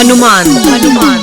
हनुमान हनुमान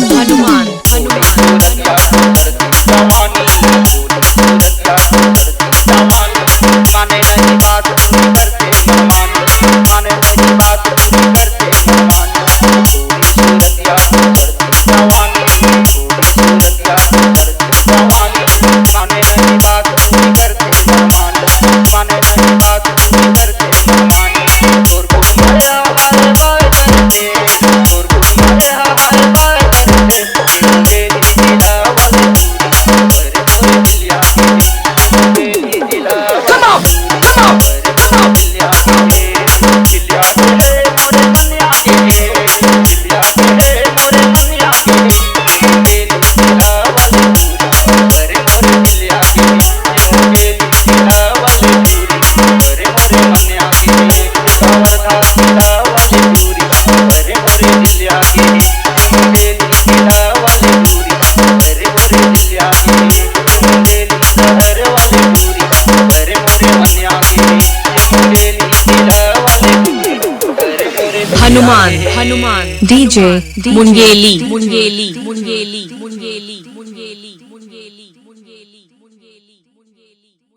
हनुमान हनुमान माने नहीं बात पूरी करते मेहमान, माने नहीं बात पूरी करते मेहमान। थोड़ी सूरतिया करती जवानी, थोड़ी सूरतिया करती जवानी। माने नहीं बात पूरी करते मेहमान, माने नहीं बात पूरी करते मेहमान। और घूमया बाय बाय करते, और घूमया बाय बाय करते। मेरी दिला वाली पूरी अरे मोरे दिलिया की, मेरी दिला हनुमान हनुमान डीजे मुंगेली मुंगेली मुंगेली मुंगेली मुंगेली मुंगेली मुंगेली मुंगेली मुंगेली।